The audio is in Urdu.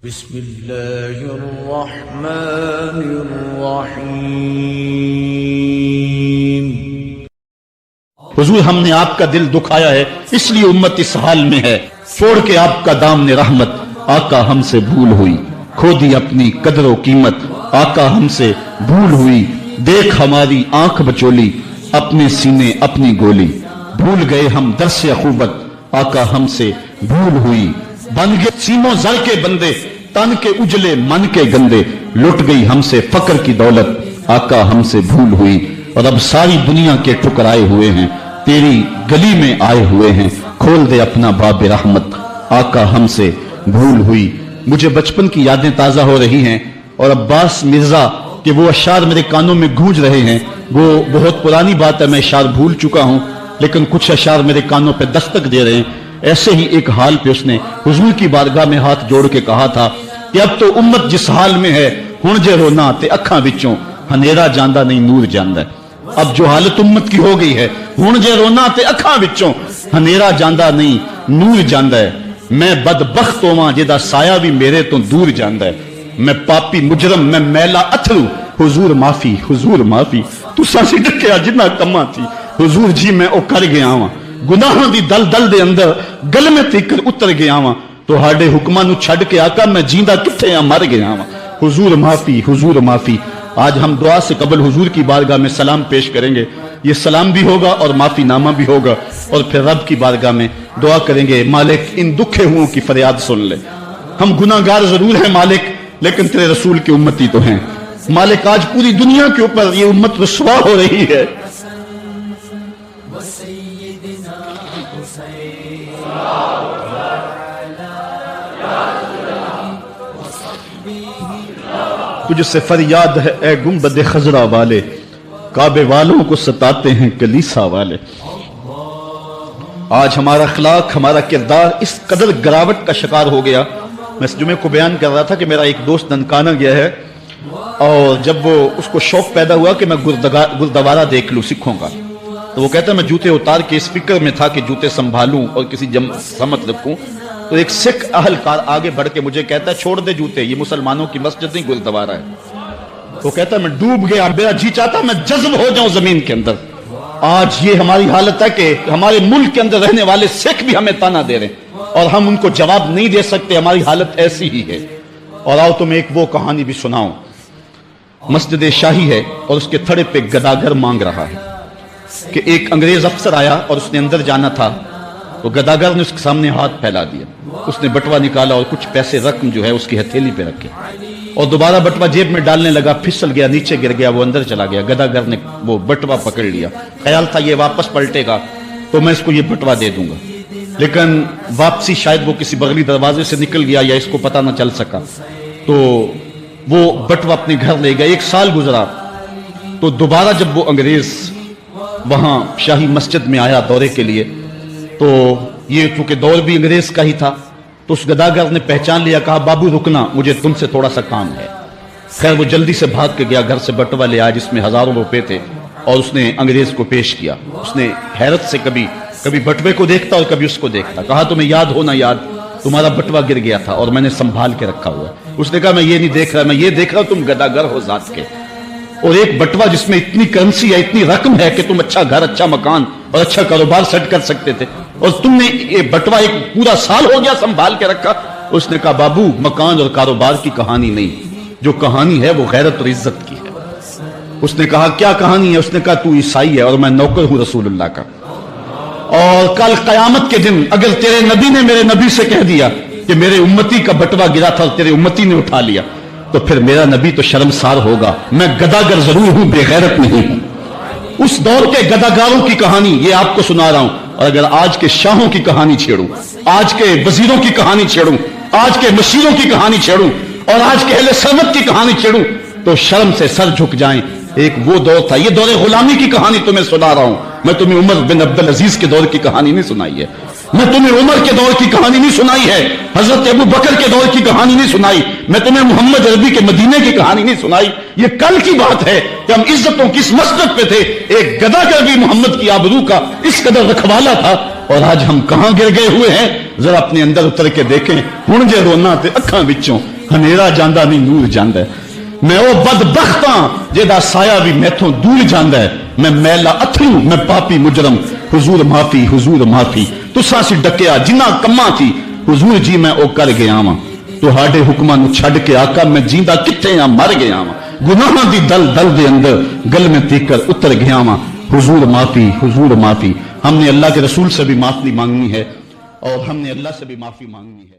بسم اللہ الرحمن الرحیم۔ حضور ہم نے آپ کا دل دکھایا ہے، اس لیے امت اس حال میں ہے، چھوڑ کے آپ کا دامن رحمت آقا ہم سے بھول ہوئی، کھو دی اپنی قدر و قیمت آقا ہم سے بھول ہوئی، دیکھ ہماری آنکھ بچولی اپنے سینے اپنی گولی، بھول گئے ہم درس اخوت آقا ہم سے بھول ہوئی، بن گئے سینوں زر کے بندے تن کے اجلے من کے گندے، لٹ گئی ہم سے فقر کی دولت آقا ہم سے بھول ہوئی، اور اب ساری دنیا کے ٹکرائے ہوئے ہیں تیری گلی میں آئے ہوئے ہیں، کھول دے اپنا باب رحمت آقا ہم سے بھول ہوئی۔ مجھے بچپن کی یادیں تازہ ہو رہی ہیں، اور عباس مرزا کہ وہ اشعار میرے کانوں میں گونج رہے ہیں، وہ بہت پرانی بات ہے، میں اشعار بھول چکا ہوں، لیکن کچھ اشعار میرے کانوں پہ دستک دے رہے ہیں۔ ایسے ہی ایک حال پہ اس نے حضور کی بارگاہ میں ہاتھ جوڑ کے کہا تھا کہ اب تو امت جس حال میں ہے، ہن جے رونا تے اکھاں وچوں ہنیرا جاندا نہیں نور جاندا ہے۔ اب جو حالت امت کی ہو گئی ہے، ہن جے رونا تے اکھاں وچوں ہنیرا جاندا نہیں نور جاندا ہے، میں بدبخت ہوواں جدا سایہ بھی میرے تو دور جاندا ہے، میں پاپی مجرم میں میلا اتھرو حضور معافی حضور معافی، تساں سی ڈکیا جنہ کماں تھی حضور جی میں او کر گیا ہاں، گناہاں دی دل دل دے اندر گل میں تیکر اتر گیا ہاں، تو ہاڈے حکماں نو چھڈ کے آقا میں جیندا کتھے ہاں مر گیا ہاں، حضور معافی حضور معافی۔ آج ہم دعا سے قبل حضور کی بارگاہ میں سلام پیش کریں گے، یہ سلام بھی ہوگا اور معافی نامہ بھی ہوگا، اور پھر رب کی بارگاہ میں دعا کریں گے، مالک ان دکھے ہوں کی فریاد سن لے، ہم گناہگار ضرور ہیں مالک، لیکن تیرے رسول کی امتی تو ہیں مالک، آج پوری دنیا کے اوپر یہ امت رسوا ہو رہی ہے، تجھ سے فریاد ہے اے گنبد خضرا والے، کعبے والوں کو ستاتے ہیں کلیسا والے۔ آج ہمارا اخلاق ہمارا کردار اس قدر گراوٹ کا شکار ہو گیا۔ میں اس جمعے کو بیان کر رہا تھا کہ میرا ایک دوست ننکانہ گیا ہے، اور جب وہ اس کو شوق پیدا ہوا کہ میں گردوارہ دیکھ لوں سکھوں کا، تو وہ کہتا ہے میں جوتے اتار کے اس فکر میں تھا کہ جوتے سنبھالوں اور کسی سمت رکھوں، تو ایک سکھ اہلکار آگے بڑھ کے مجھے کہتا ہے چھوڑ دے جوتے، یہ مسلمانوں کی مسجد نہیں گردوارہ ہے۔ وہ کہتا ہے میں ڈوب گیا، میرا جی چاہتا میں جذب ہو جاؤں زمین کے اندر۔ آج یہ ہماری حالت ہے کہ ہمارے ملک کے اندر رہنے والے سکھ بھی ہمیں تانا دے رہے ہیں، اور ہم ان کو جواب نہیں دے سکتے، ہماری حالت ایسی ہی ہے۔ اور آؤ تمہیں ایک وہ کہانی بھی سناؤں۔ مسجد شاہی ہے اور اس کے تھڑے پہ گداگر مانگ رہا ہے کہ ایک انگریز افسر آیا اور اس نے اندر جانا تھا، تو گداگر نے اس کے سامنے ہاتھ پھیلا دیا، اس نے بٹوا نکالا اور کچھ پیسے رقم جو ہے اس کی ہتھیلی پہ رکھے، اور دوبارہ بٹوا جیب میں ڈالنے لگا، پھسل گیا، نیچے گر گیا، وہ اندر چلا گیا۔ گداگر نے وہ بٹوا پکڑ لیا، خیال تھا یہ واپس پلٹے گا تو میں اس کو یہ بٹوا دے دوں گا، لیکن واپسی شاید وہ کسی بغلی دروازے سے نکل گیا یا اس کو پتہ نہ چل سکا، تو وہ بٹوا اپنے گھر لے گیا۔ ایک سال گزرا تو دوبارہ جب وہ انگریز وہاں شاہی مسجد میں آیا دورے کے لیے، تو یہ چونکہ دور بھی انگریز کا ہی تھا، تو اس گداگر نے پہچان لیا، کہا بابو رکنا، مجھے تم سے تھوڑا سا کام ہے۔ خیر وہ جلدی سے بھاگ کے گیا، گھر سے بٹوا لے آیا جس میں ہزاروں روپے تھے، اور اس نے انگریز کو پیش کیا۔ اس نے حیرت سے کبھی بٹوے کو دیکھتا اور کبھی اس کو دیکھتا، کہا تمہیں یاد ہونا یاد، تمہارا بٹوا گر گیا تھا اور میں نے سنبھال کے رکھا ہوا ہے۔ اس نے کہا میں یہ نہیں دیکھ رہا، میں یہ دیکھ رہا ہوں تم گداگر ہو ذات کے، اور ایک بٹوا جس میں اتنی کرنسی ہے، اتنی رقم ہے کہ تم اچھا گھر، اچھا مکان اور اچھا کاروبار سیٹ کر سکتے تھے، اور تم نے یہ بٹوا ایک پورا سال ہو گیا سنبھال کے رکھا۔ اس نے کہا بابو مکان اور کاروبار کی کہانی نہیں، جو کہانی ہے وہ غیرت اور عزت کی ہے۔ اس نے کہا کیا کہانی ہے؟ اس نے کہا تو عیسائی ہے اور میں نوکر ہوں رسول اللہ کا، اور کل قیامت کے دن اگر تیرے نبی نے میرے نبی سے کہہ دیا کہ میرے امتی کا بٹوا گرا تھا اور تیرے امتی نے اٹھا لیا، تو پھر میرا نبی تو شرمسار ہوگا، میں گداگر ضرور ہوں، بے غیرت نہیں ہوں۔ اس دور کے گداگاروں کی کہانی یہ آپ کو سنا رہا ہوں، اور اگر آج کے شاہوں کی کہانی چھیڑوں، آج کے وزیروں کی کہانی چھیڑوں، آج کے مشیروں کی کہانی چھیڑوں، اور آج کے اہل سرمت کی کہانی چھیڑوں، تو شرم سے سر جھک جائیں۔ ایک وہ دور تھا، یہ دور غلامی کی کہانی تمہیں سنا رہا ہوں، میں تمہیں عمر بن عبدالعزیز کے دور کی کہانی نہیں سنائی ہے، میں تمہیں عمر کے دور کی کہانی نہیں سنائی ہے، حضرت ابو بکر کے دور کی کہانی نہیں سنائی، میں تمہیں محمد عربی کے مدینے کی کہانی نہیں سنائی۔ یہ کل کی بات ہے کہ ہم عزتوں کس مسجد پہ تھے، ایک گداگر بھی محمد کی آبرو کا اس قدر رکھوالا تھا، اور آج ہم کہاں گر گئے ہوئے ہیں۔ ذرا اپنے اندر اتر کے دیکھیں ہن جے رونا تے اکھاں وچوں ہنیرا جاندا نہیں نور جاندا ہے میں او بدبخت ہاں جہاں سایہ بھی میتھوں دور جاندا ہے میں میلا اتھرو میں پاپی مجرم حضور معافی تساں سی ڈکیا جنہ کماں تھی حضور جی میں او کر گیا واں تہاڈے حکماں نو چھڈ کے آقا میں جیندا کتھے ہاں مر گیا واں گناہاں دی دل دے اندر گل میں تیکر اتر گیا واں حضور معافی ہم نے اللہ کے رسول سے بھی معافی مانگنی ہے اور ہم نے اللہ سے بھی معافی مانگنی ہے